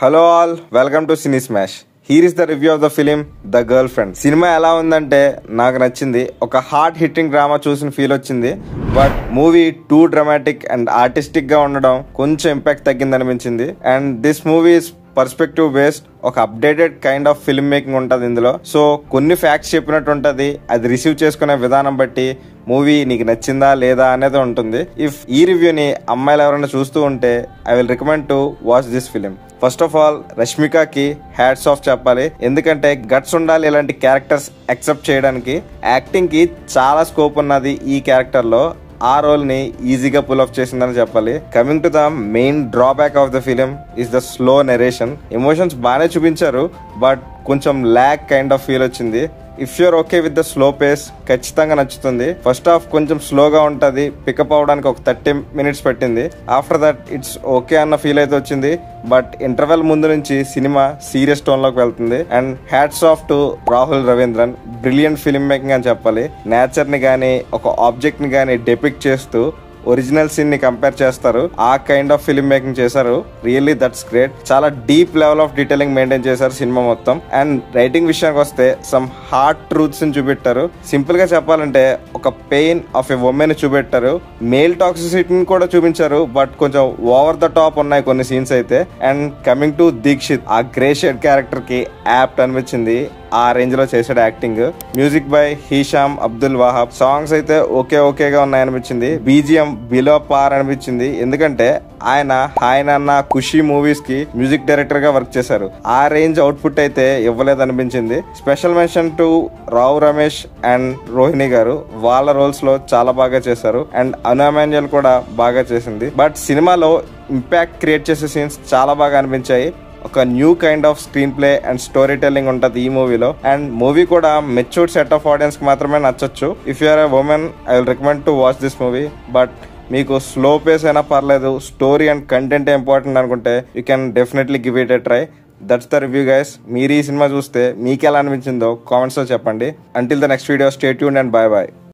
Hello all, welcome to Cine Smash. Here is the review of the film the girlfriend. సినిమా ఎలా ఉందంటే నాకు నచ్చింది. ఒక హార్ట్ హిట్టింగ్ డ్రామా చూసిన ఫీల్ వచ్చింది. But movie too dramatic and artistic గా ఉండడం కొంచెం ఇంపాక్ట్ తగ్గింది అనిపించింది. And this movie is perspective based, ఒక updated kind of film making ఉంటుంది ఇందులో. సో కొన్ని ఫ్యాక్ట్స్ చెప్పినట్టు ఉంటుంది, అది రిసీవ్ చేసుకునే విధానం బట్టి మూవీ నీకు నచ్చిందా లేదా అనేది ఉంటుంది. ఇఫ్ ఈ రివ్యూని అమ్మాయిలు ఎవరైనా చూస్తూ ఉంటే I will recommend to watch this film. First of all రష్మికకి హ్యాట్స్ ఆఫ్ చెప్పాలి, ఎందుకంటే గట్స్ ఉండాలి ఇలాంటి క్యారెక్టర్స్ యాక్సెప్ట్ చేయడానికి. యాక్టింగ్ కి చాలా స్కోప్ ఉన్నది ఈ క్యారెక్టర్ లో, ఆ రోల్ ని ఈజీగా పుల్ ఆఫ్ చేసిందని చెప్పాలి. Coming to the main drawback of the film is the slow narration. Emotions బాగానే చూపించారు, బట్ కొంచెం ల్యాక్ కైండ్ ఆఫ్ ఫీల్ వచ్చింది. If you're okay with the slow pace ఖచ్చితంగా నచ్చుతుంది. ఫస్ట్ హాఫ్ కొంచెం స్లోగా ఉంటుంది, పికప్ అవడానికి ఒక 30 minutes పట్టింది. ఆఫ్టర్ దట్ ఇట్స్ ఓకే అన్న ఫీల్ అయితే వచ్చింది. బట్ ఇంటర్వెల్ ముందు నుంచి సినిమా సీరియస్ టోన్ లోకి వెళ్తుంది. And hats off to Rahul Ravindran, brilliant film making అని చెప్పాలి. నేచర్ ని గానీ ఒక ఆబ్జెక్ట్ ని గానీ డెపిక్ట్ చేస్తూ ఒరిజినల్ సీన్ ని కంపేర్ చేస్తారు, ఆ కైండ్ ఆఫ్ ఫిల్మ్ మేకింగ్ చేశారు. Really that's great. చాలా deep level of detailing maintain చేశారు సినిమా మొత్తం. అండ్ రైటింగ్ విషయానికి వస్తే సమ్ హార్డ్ ట్రూత్స్ ని చూపెట్టారు. సింపుల్ గా చెప్పాలంటే ఒక పెయిన్ ఆఫ్ ఎ ఉమెన్ చూపెట్టారు. మేల్ టాక్సిసిటీని కూడా చూపించారు, బట్ కొంచెం ఓవర్ ద టాప్ ఉన్నాయి కొన్ని సీన్స్ అయితే. అండ్ కమింగ్ టు దీక్షిత్, ఆ గ్రే షేడ్ క్యారెక్టర్ కి యాప్ట్ అనిపించింది. ఆ రేంజ్ లో చేసాడు acting. Music by Hesham Abdul Wahab. Songs అయితే ఓకేగా ఉన్నాయనిపించింది. బీజిఎం బిలో పార్ అనిపించింది, ఎందుకంటే ఆయన హాయ్ నాన్న ఖుషి మూవీస్ కి మ్యూజిక్ డైరెక్టర్ గా వర్క్ చేశారు. ఆ రేంజ్ అవుట్పుట్ అయితే ఇవ్వలేదు అనిపించింది. Special mention to Rao Ramesh and Rohini గారు, వాళ్ళ రోల్స్ లో చాలా బాగా చేశారు. అండ్ అను అమాన్యుల్ కూడా బాగా చేసింది. బట్ సినిమాలో ఇంపాక్ట్ క్రియేట్ చేసే సీన్స్ చాలా బాగా అనిపించాయి. ఒక new kind of screenplay and storytelling ఉంటుంది ఈ మూవీలో. అండ్ మూవీ కూడా మెచ్యూర్డ్ సెట్ ఆఫ్ ఆడియన్స్ కి మాత్రమే నచ్చొచ్చు. If you're a woman I will recommend to watch this movie. But మీకు స్లో పేస్ అయినా పర్లేదు, స్టోరీ అండ్ కంటెంట్ ఇంపార్టెంట్ అనుకుంటే you can definitely give it a try. That's the review guys. మీరు ఈ cinema చూస్తే మీకు ఎలా అనిపించిందో కామెంట్స్ లో చెప్పండి. Until the next video, stay tuned and by by.